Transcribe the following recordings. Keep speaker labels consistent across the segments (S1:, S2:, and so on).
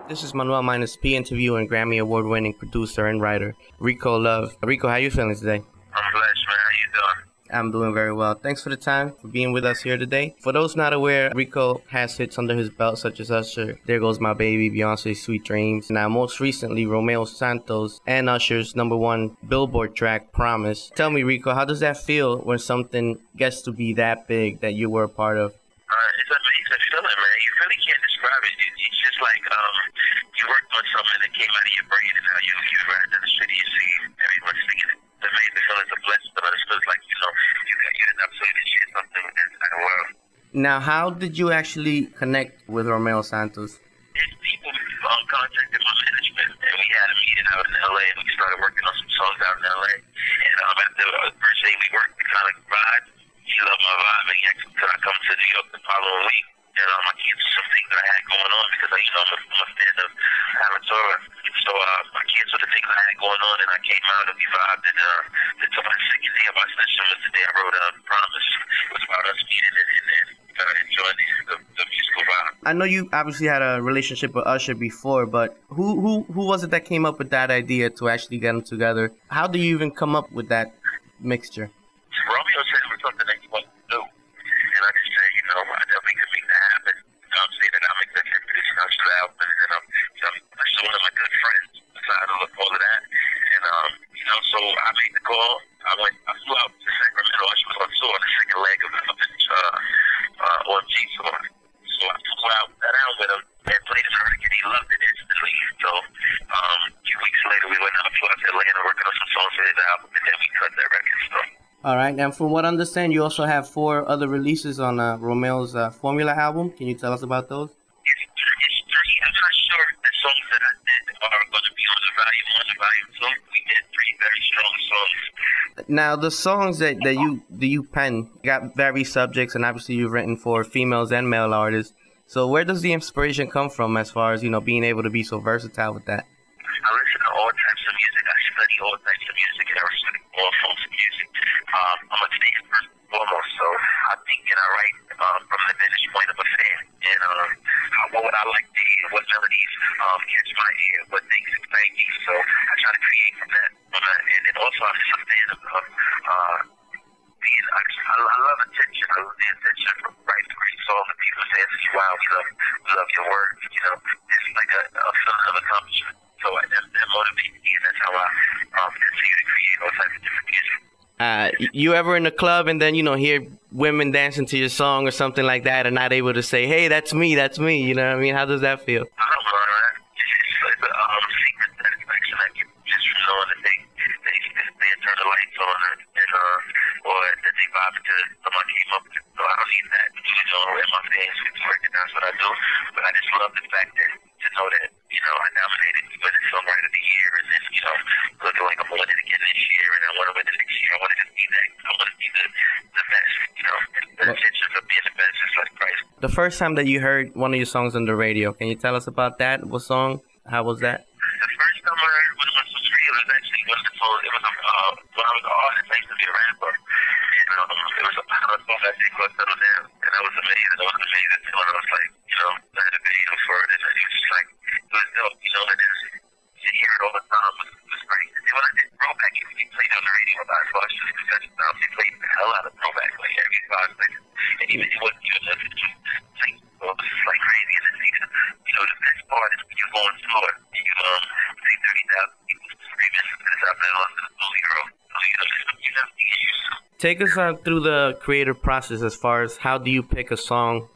S1: This is Manuel minus P, interview and Grammy Award-winning producer and writer Rico Love. Rico, how you feeling today?
S2: I'm blessed, man. How you doing?
S1: I'm doing very well. Thanks for the time, for being with us here today. For those not aware, Rico has hits under his belt such as Usher, There Goes My Baby, Beyonce's Sweet Dreams. Now, most recently, Romeo Santos and Usher's #1 Billboard track, Promise. Tell me, Rico, how does that feel when something gets to be that big that you were a part of?
S2: It's a feeling, man. You really can't describe it. It's just like you worked on something that came out of your brain, and now you ride down the street and you see everyone singing it. It made me feel it's a blessing, but it's feels like, you end up saying to share something with the entire world.
S1: Now, how did you actually connect with Romeo Santos?
S2: His people contacted my management, and we had a meeting out in L.A., and we started working on some songs out in L.A. And after the first day we worked, we kind of vibe. He loved my vibe, and he asked me, could I come to New York the following week? And I canceled some things that I had going on because I'm a fan of Avatar. So I canceled the things I had going on, and I came out and we vibed. And the second day of our session was the day I wrote Promise. It was about us meeting and enjoying the musical vibe.
S1: I know you obviously had a relationship with Usher before, but who was it that came up with that idea to actually get them together? How do you even come up with that mixture?
S2: Romeo said it was something that he wanted to do. And I just said, I definitely could make that happen. I'm saying that I'm executive producing Usher's album, and Usher's one of my good friends. So I don't look forward to that. And, so I made the call. I flew out to Sacramento. Usher was on tour, the second leg of the OMG tour. So I flew out with him and played his record. He loved it instantly. So a few weeks later, we went out, flew out to Atlanta, working on some songs for his album, and then we cut that record. So.
S1: All right, and from what I understand, you also have 4 other releases on Romeo's Formula album. Can you tell us about those?
S2: It's 3. I'm not sure if the songs that I did are going to be on the volume 1 and volume 2. We did 3 very strong songs.
S1: Now, the songs that you pen got varied subjects, and obviously you've written for females and male artists. So where does the inspiration come from as far as, being able to be so versatile with that?
S2: I listen to all types of music. I study all types of music, and I study all forms of music. I'm a fan first and foremost, so I think and I write from the vantage point of a fan. And what would I like to hear? What melodies catch my ear? What things excite me? So I try to create from that. And then also I'm just a fan of being. I love attention. I love the attention from writing a great song and people saying to you, "Wow, we love your work." It's like a feeling of accomplishment. So that motivates me, and that's how I continue to create all types of different music.
S1: You ever in a club and then, hear women dancing to your song or something like that and not able to say, hey, that's me, you know what I mean? How does that feel?
S2: I don't know, man. It's like a secret satisfaction I get just from knowing that they turn the lights on or that they vibe to someone came up with. So I don't need that, and my fans to recognize what I do. But I just love the fact that to know that, I nominated for the Songwriter of the Year, and then, looking like I'm winning it again this year, and I want to win it next year. I want to just be that. I want to be the best, and the intentions of being the best is like Christ.
S1: The first time that you heard one of your songs on the radio, can you tell us about that? What song? How was that?
S2: The first time I heard one of my songs radio was actually wonderful. It was when I was an artist, I used to be a rapper, and it was a song I did called Settle Down, and that was amazing. It was amazing. And I was like, I had a video for it, and it was just like, it was dope, and you hear it all the time. It was great. And when I did Throwback, he played on the radio about as much as he played a hell out of Throwback, like every 5 seconds. And even it wasn't even a thing. So it was just like crazy. And then the best part is when you go on tour, and you see 30,000 people screaming, because I've been on the Blue Hero. So, you have to get used to it.
S1: Take us through the creative process as far as how do you pick a song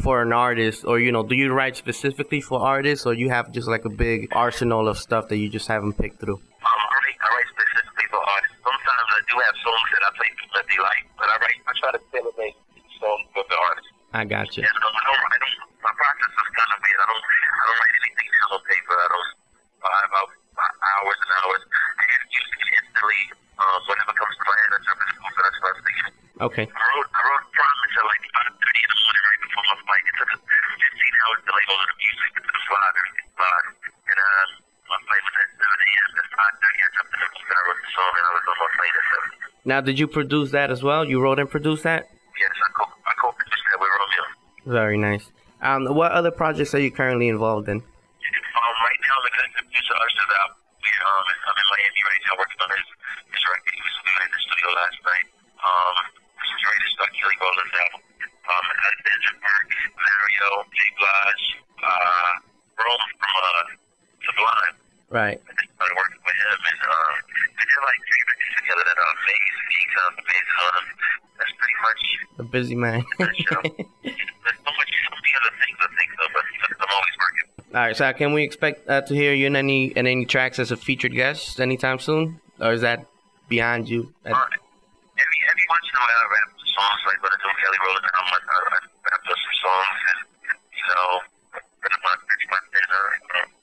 S1: for an artist, or do you write specifically for artists, or you have just like a big arsenal of stuff that you just haven't picked through?
S2: I write specifically for artists. Sometimes I do have songs that I play people that they like, but I try to tailor-make songs for the artist.
S1: I got you.
S2: And my process is kind of weird. I don't write anything down on paper. I don't about hours and hours. I just use it instantly. Whatever comes to my head, I jump into the that's what I was thinking.
S1: Okay.
S2: I wrote Promise at like 5:30 in the morning right before my flight. It took 15 hours to lay all of the music to the slide, everything slide. And my flight was at 7 a.m. At 5:30, I jumped in the booth and I wrote the song, and I was on my plane at 7.
S1: Now, did you produce that as well? You wrote and produced that?
S2: Yes, I co-produced that with Romeo.
S1: Very nice. What other projects are you currently involved in?
S2: It's Usher's album. I'm in Miami right now working on his record. We were in the studio last night. This is ready to start Kelly Rowland's album. It has Benjamin Burke, Mario, J. Blige, Rome from Sublime.
S1: Right.
S2: I just started working with him, and we did like 3 records together that Maze, that's pretty much
S1: A busy man.
S2: that show. There's so many other things I think of, but I'm always working.
S1: All right, so can we expect to hear you in any tracks as a featured guest anytime soon, or is that behind you?
S2: Every once in a while I rap some songs, like when I do Kelly Rowland album, I rap some songs, and pretty much dinner,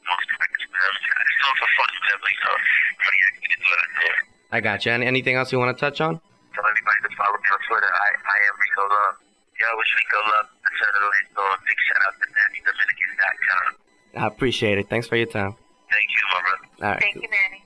S2: most records with them. It's all for fun and family, so pretty active to do what I do.
S1: I got you. Anything else you want to touch on?
S2: Tell everybody to follow me on Twitter. I am Rico Love. Yo, it's Rico Love. So big shout out to DannyDominican.com.
S1: I appreciate it. Thanks for your time.
S2: Thank you, my brother.
S1: All right.
S3: Thank you, Manny.